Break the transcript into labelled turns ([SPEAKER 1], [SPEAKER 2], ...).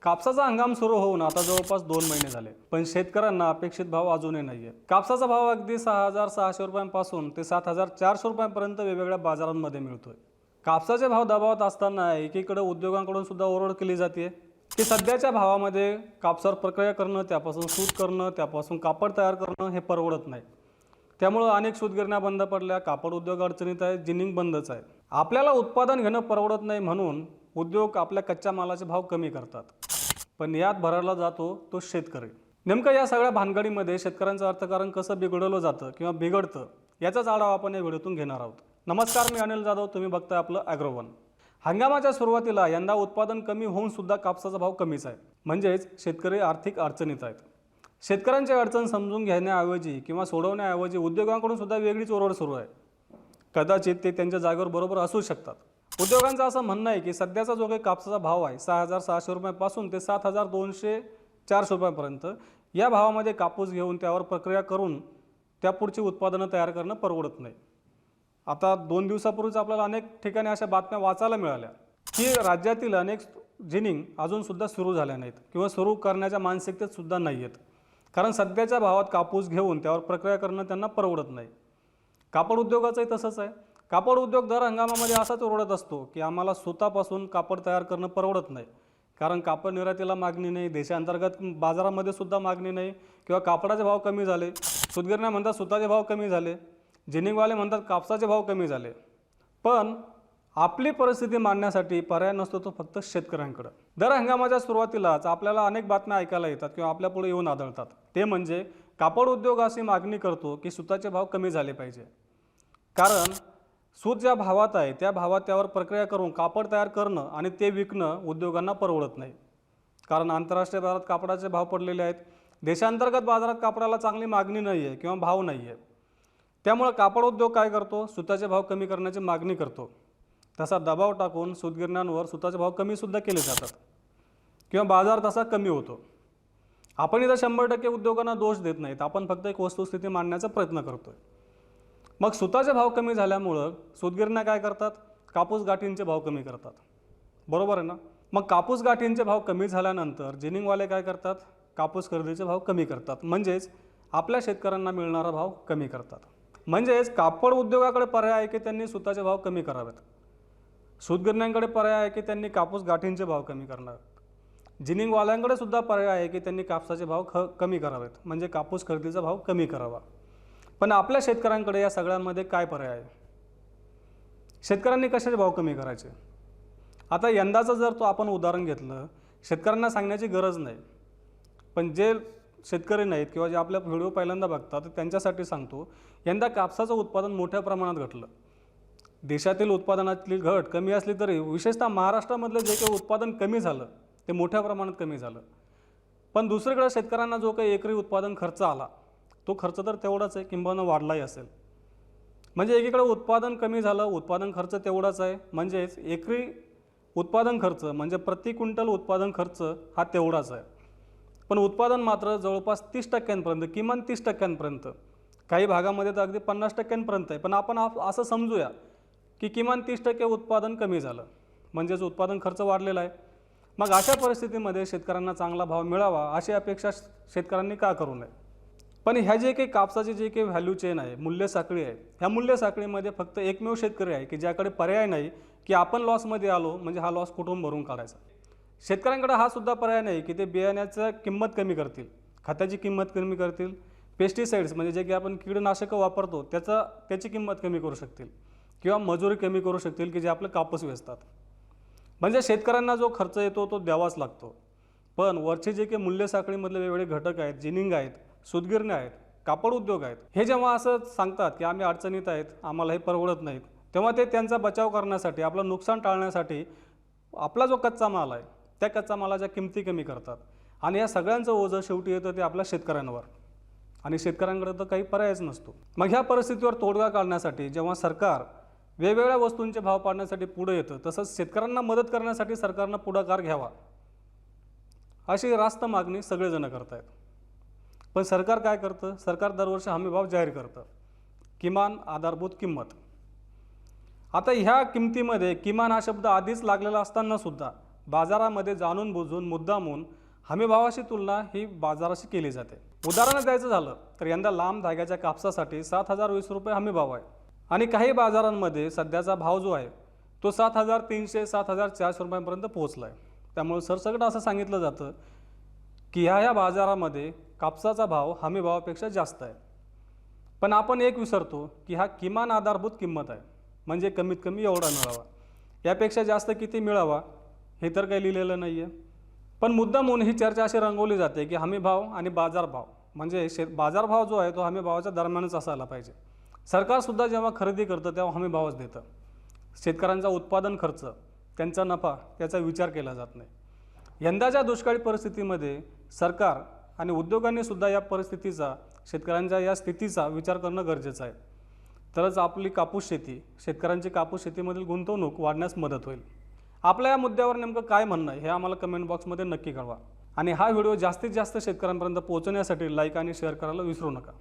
[SPEAKER 1] कापसाचा हंगाम सुरू होऊन आता जवळपास 2 महिने झाले, पण शेतकऱ्यांना अपेक्षित भाव अजूनही नाहीये. कापसाचा भाव अगदी 6,600 रुपयांपासून ते 7,400 रुपयांपर्यंत वेगवेगळ्या बाजारांमध्ये मिळतोय. कापसाचे भाव दबावात असताना एकीकडे उद्योगांकडून सुद्धा ओरड केली जाते की सध्याच्या भावामध्ये कापसावर प्रक्रिया करणं, त्यापासून सूत करणं, त्यापासून कापड तयार करणं हे परवडत नाही. त्यामुळे अनेक सूतगिरण्या बंद पडल्या, कापड उद्योग अडचणीत आहे, जिनिंग बंदच आहे. आपल्याला उत्पादन घेणं परवडत नाही म्हणून उद्योग आपल्या कच्च्या मालाचे भाव कमी करतात, पण यात भरायला जातो तो शेतकरी. नेमकं या सगळ्या भानगडीमध्ये शेतकऱ्यांचं अर्थकारण कसं बिघडवलं जातं किंवा बिघडतं याचाच आढावा आपण या व्हिडिओतून घेणार आहोत. नमस्कार, मी अनिल जाधव, तुम्ही बघताय आपलं ॲग्रोवन. हंगामाच्या सुरुवातीला यंदा उत्पादन कमी होऊन सुद्धा कापसाचा भाव कमीच आहे, म्हणजेच शेतकरी आर्थिक अडचणीत आहेत. शेतकऱ्यांची अडचण समजून घेण्याऐवजी किंवा सोडवण्याऐवजी उद्योगांकडून सुद्धा वेगळीच ओरड सुरू आहे. कदाचित ते त्यांच्या जागेवर बरोबर असू शकतात. उद्योगांचं असं म्हणणं आहे की सध्याचा जो काही कापसाचा भाव आहे 6,600 रुपयांपासून ते 7,200-400 रुपयांपर्यंत, या भावामध्ये कापूस घेऊन त्यावर प्रक्रिया करून त्यापुढची उत्पादनं तयार करणं परवडत नाही. आता 2 दिवसापूर्वीच आपल्याला अनेक ठिकाणी अशा बातम्या वाचायला मिळाल्या की राज्यातील अनेक जिनिंग अजूनसुद्धा सुरू झाल्या नाहीत किंवा सुरू करण्याच्या मानसिकतेत सुद्धा नाही आहेत, कारण सध्याच्या भावात कापूस घेऊन त्यावर प्रक्रिया करणं त्यांना परवडत नाही. कापड उद्योगाचंही तसंच आहे. कापड उद्योग दर हंगामामध्ये असाच ओरडत असतो की आम्हाला सुतापासून कापड तयार करणं परवडत नाही, कारण कापड निर्यातीला मागणी नाही, देशांतर्गत बाजारामध्ये सुद्धा मागणी नाही, किंवा कापडाचे भाव कमी झाले. सूतगिरण्या म्हणतात सुताचे भाव कमी झाले, जिनिंगवाले म्हणतात कापसाचे भाव कमी झाले. पण आपली परिस्थिती मांडण्यासाठी पर्याय नसतो तो फक्त शेतकऱ्यांकडं. दर हंगामाच्या सुरुवातीलाच आपल्याला अनेक बातम्या ऐकायला येतात किंवा आपल्यापुढे येऊन आढळतात. ते म्हणजे कापड उद्योग अशी मागणी करतो की सुताचे भाव कमी झाले पाहिजे, कारण सूत ज्या भावात आहे त्या भावात त्यावर प्रक्रिया करून कापड तयार करणं आणि ते विकणं उद्योगांना परवडत नाही, कारण आंतरराष्ट्रीय बाजारात कापडाचे भाव पडलेले आहेत. देशांतर्गत बाजारात कापडाला चांगली मागणी नाही आहे किंवा भाव नाही आहे. त्यामुळे कापड उद्योग काय करतो, सुताचे भाव कमी करण्याची मागणी करतो. तसा दबाव टाकून सूतगिरण्यांवर सुताचे भाव कमीसुद्धा केले जातात किंवा बाजार तसा कमी होतो. आपण इथं 100% उद्योगांना दोष देत नाहीत, आपण फक्त एक वस्तुस्थिती मांडण्याचा प्रयत्न करतोय. मग सुताचे भाव कमी झाल्यामुळं सूतगिरण्या काय करतात, कापूस गाठींचे भाव कमी करतात, बरोबर आहे ना. मग कापूस गाठींचे भाव कमी झाल्यानंतर जिनिंगवाले काय करतात, कापूस खरेदीचे भाव कमी करतात, म्हणजेच आपल्या शेतकऱ्यांना मिळणारा भाव कमी करतात. म्हणजेच कापड उद्योगाकडे पर्याय आहे की त्यांनी सुताचे भाव कमी करावेत, सूतगिरण्यांकडे पर्याय आहे की त्यांनी कापूस गाठींचे भाव कमी करावेत, जिनिंगवाल्यांकडे सुद्धा पर्याय आहे की त्यांनी कापसाचे भाव कमी करावेत, म्हणजे कापूस खरेदीचा भाव कमी करावा. पण आपल्या शेतकऱ्यांकडे या सगळ्यांमध्ये काय पर्याय आहे? शेतकऱ्यांनी कशाचे भाव कमी करायचे? आता यंदाचं जर तो आपण उदाहरण घेतलं, शेतकऱ्यांना सांगण्याची गरज नाही, पण जे शेतकरी नाहीत किंवा जे आपल्या व्हिडिओ पहिल्यांदा बघतात त्यांच्यासाठी सांगतो. यंदा कापसाचं उत्पादन मोठ्या प्रमाणात घटलं. देशातील उत्पादनातली घट कमी असली तरी विशेषतः महाराष्ट्रामधलं जे काही उत्पादन कमी झालं ते मोठ्या प्रमाणात कमी झालं. पण दुसरीकडे शेतकऱ्यांना जो काही एकरी उत्पादन खर्च आला तो खर्च तर तेवढाच आहे, किंबहुना वाढलाही असेल. म्हणजे एकीकडे उत्पादन कमी झालं, उत्पादन खर्च तेवढाच आहे, म्हणजेच एकरी उत्पादन खर्च म्हणजे प्रति क्विंटल उत्पादन खर्च हा तेवढाच आहे. पण उत्पादन मात्र जवळपास 30% किमान 30%, काही भागामध्ये तर अगदी 50% आहे. पण आपण असं समजूया की किमान 30% उत्पादन कमी झालं, म्हणजेच उत्पादन खर्च वाढलेला आहे. मग अशा परिस्थितीमध्ये शेतकऱ्यांना चांगला भाव मिळावा अशी अपेक्षा शेतकऱ्यांनी का करू नये? पण ह्या जे काही कापसाची जे काही व्हॅल्यू चेन आहे, मूल्य साखळी आहे, ह्या मूल्य साखळीमध्ये फक्त एकमेव शेतकरी आहे की ज्याकडे पर्याय नाही की आपण लॉसमध्ये आलो म्हणजे हा लॉस कुठून भरून काढायचा. शेतकऱ्यांकडे हा सुद्धा पर्याय नाही की ते बियाण्याचं किंमत कमी करतील, खताची किंमत कमी करतील, पेस्टिसाइड्स म्हणजे जे की आपण कीडनाशकं वापरतो त्याची किंमत कमी करू शकतील किंवा मजुरी कमी करू शकतील की जे आपलं कापूस वेचतात. म्हणजे शेतकऱ्यांना जो खर्च येतो तो द्यावाच लागतो. पण वरचे जे काही मूल्य साखळीमधले वेगवेगळे घटक आहेत, जिनिंग आहेत, सूतगिरण्या आहेत, कापड उद्योग आहेत, हे जेव्हा असं सांगतात की आम्ही अडचणीत आहेत, आम्हाला हे परवडत नाहीत, तेव्हा ते त्यांचा बचाव करण्यासाठी, आपलं नुकसान टाळण्यासाठी आपला जो कच्चा माल आहे त्या कच्चा मालाच्या किमती कमी करतात. आणि या सगळ्यांचं ओझं शेवटी येतं ते आपल्या शेतकऱ्यांवर, आणि शेतकऱ्यांकडे तर काही पर्यायच नसतो. मग ह्या परिस्थितीवर तोडगा काढण्यासाठी जेव्हा सरकार वेगवेगळ्या वस्तूंचे भाव पाडण्यासाठी पुढे येतं, तसंच शेतकऱ्यांना मदत करण्यासाठी सरकारनं पुढाकार घ्यावा अशी रास्त मागणी सगळेजण करत आहेत. पण सरकार काय करतं? सरकार दरवर्षी हमीभाव जाहीर करतं, किमान आधारभूत किंमत. आता ह्या किमतीमध्ये किमान हा शब्द आधीच लागलेला असताना सुद्धा बाजारामध्ये जाणून बुजून मुद्दामून हमीभावाशी तुलना ही बाजाराशी केली जाते. उदाहरण द्यायचं झालं तर यंदा लांब धाग्याच्या कापसासाठी 7,020 रुपये हमीभाव आहे आणि काही बाजारांमध्ये सध्याचा भाव जो आहे तो 7,300 7,400 रुपयांपर्यंत पोहोचला आहे. त्यामुळे सरसकट असं सांगितलं जातं की ह्या बाजारामध्ये कापसाचा भाव हमीभावापेक्षा जास्त आहे. पण आपण एक विसरतो की हा किमान आधारभूत किंमत आहे, म्हणजे कमीत कमी एवढा मिळावा, यापेक्षा जास्त किती मिळावा हे तर काही लिहिलेलं नाही आहे. पण मुद्दामून ही चर्चा अशी रंगवली जाते की हमीभाव आणि बाजारभाव म्हणजे बाजारभाव जो आहे तो हमीभावाच्या दरम्यानच असायला पाहिजे. सरकारसुद्धा जेव्हा खरेदी करतं तेव्हा हमीभावच देतं. शेतकऱ्यांचा उत्पादन खर्च, त्यांचा नफा याचा विचार केला जात नाही. यंदाच्या दुष्काळी परिस्थितीमध्ये सरकार आणि उद्योगांनीसुद्धा या परिस्थितीचा, शेतकऱ्यांच्या या स्थितीचा विचार करणं गरजेचं आहे. तरच आपली कापूस शेती, शेतकऱ्यांची कापूस शेतीमधील गुंतवणूक वाढण्यास मदत होईल. आपल्या या मुद्द्यावर नेमकं काय म्हणणं आहे हे आम्हाला कमेंट बॉक्समध्ये नक्की कळवा आणि हा व्हिडिओ जास्तीत जास्त शेतकऱ्यांपर्यंत पोहोचवण्यासाठी लाईक आणि शेअर करायला विसरू नका.